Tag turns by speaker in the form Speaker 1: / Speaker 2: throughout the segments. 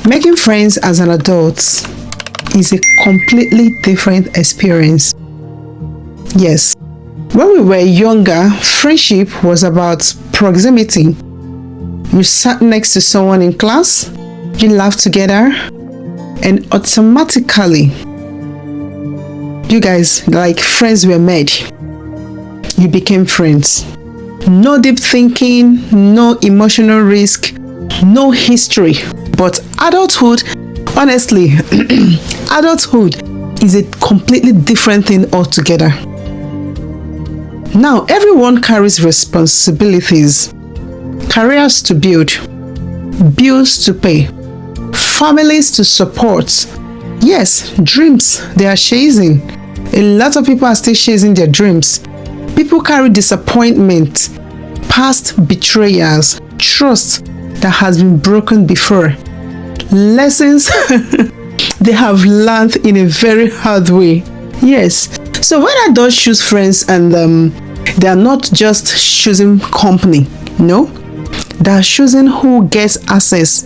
Speaker 1: Making friends as an adult is a completely different experience. Yes, when we were younger, friendship was about proximity. You sat next to someone in class, you laughed together, and automatically, you guys, like friends were made. You became friends. No deep thinking, no emotional risk, no history. But adulthood, honestly, adulthood is a completely different thing altogether. Now, everyone carries responsibilities, careers to build, bills to pay, families to support. Yes, dreams they are chasing. A lot of people are still chasing their dreams. People carry disappointment, past betrayals, trust that has been broken before, lessons they have learned in a very hard way. Yes. So when adults choose friends and they are not just choosing company, no, they are choosing who gets access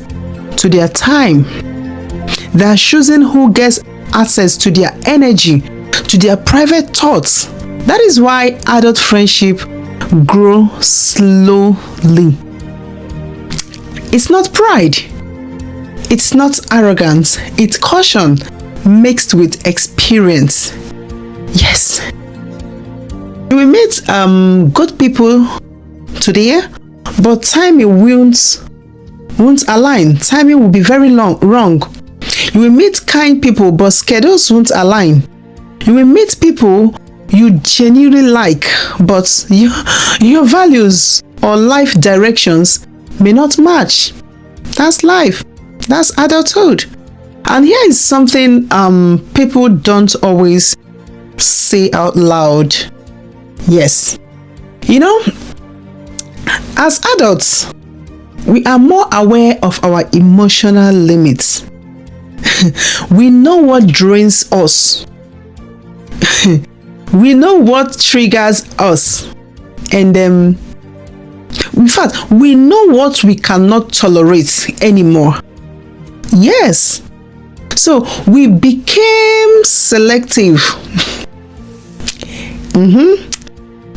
Speaker 1: to their time. They are choosing who gets access to their energy, to their private thoughts. That is why adult friendship grow slowly. It's not pride. It's not arrogance. It's caution mixed with experience. Yes. You will meet good people today, but timing won't align. Timing will be very wrong. You will meet kind people, but schedules won't align. You will meet people you genuinely like, but your values or life directions may not match. That's life. That's adulthood. And here is something people don't always say out loud. Yes. You know, as adults, we are more aware of our emotional limits. We know what drains us. We know what triggers us. And in fact, we know what we cannot tolerate anymore. Yes. So we became selective.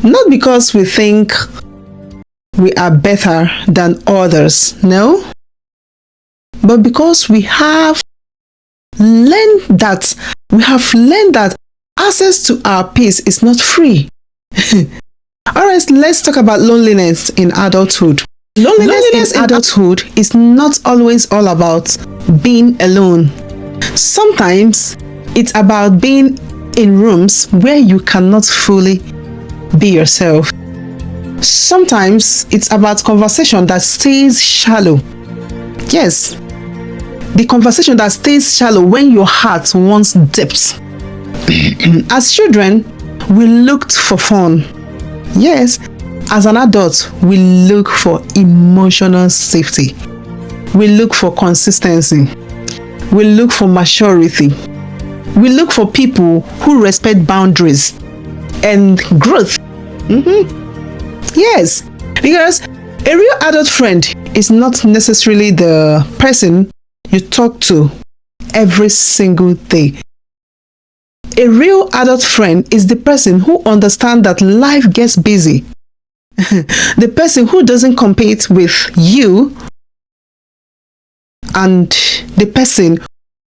Speaker 1: Not because we think we are better than others, no, but because we have learned that access to our peace is not free. All right, let's talk about loneliness in adulthood. Loneliness in adulthood is not always all about being alone. Sometimes it's about being in rooms where you cannot fully be yourself. Sometimes it's about conversation that stays shallow. Yes, the conversation that stays shallow when your heart wants depth. As children, we looked for fun. Yes, as an adult, we look for emotional safety. We look for consistency. We look for maturity. We look for people who respect boundaries and growth. Yes, because a real adult friend is not necessarily the person you talk to every single day. A real adult friend is the person who understands that life gets busy. The person who doesn't compete with you, and the person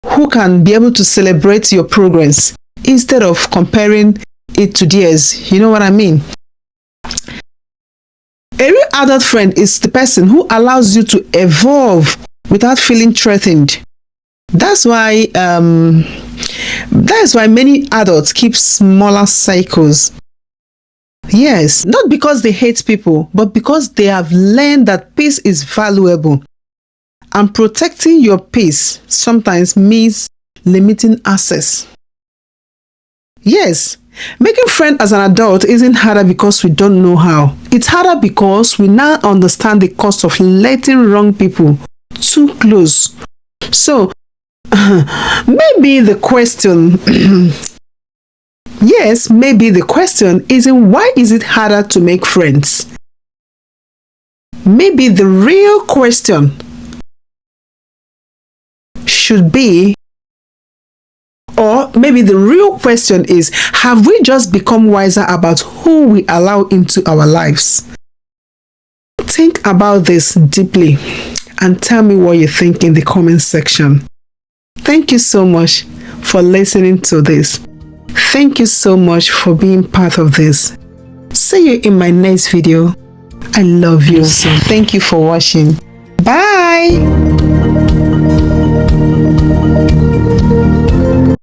Speaker 1: who can be able to celebrate your progress instead of comparing it to theirs. You know what I mean? A real adult friend is the person who allows you to evolve without feeling threatened. That's why many adults keep smaller cycles. Yes, not because they hate people, but because they have learned that peace is valuable. And protecting your peace sometimes means limiting access. Yes, making friends as an adult isn't harder because we don't know how. It's harder because we now understand the cost of letting wrong people too close. So, maybe the question, maybe the question isn't why is it harder to make friends? Maybe the real question should be, or maybe the real question is, have we just become wiser about who we allow into our lives? Think about this deeply and tell me what you think in the comment section. Thank you so much for listening to this. Thank you so much for being part of this. See you in my next video. I love you. So thank you for watching. Bye.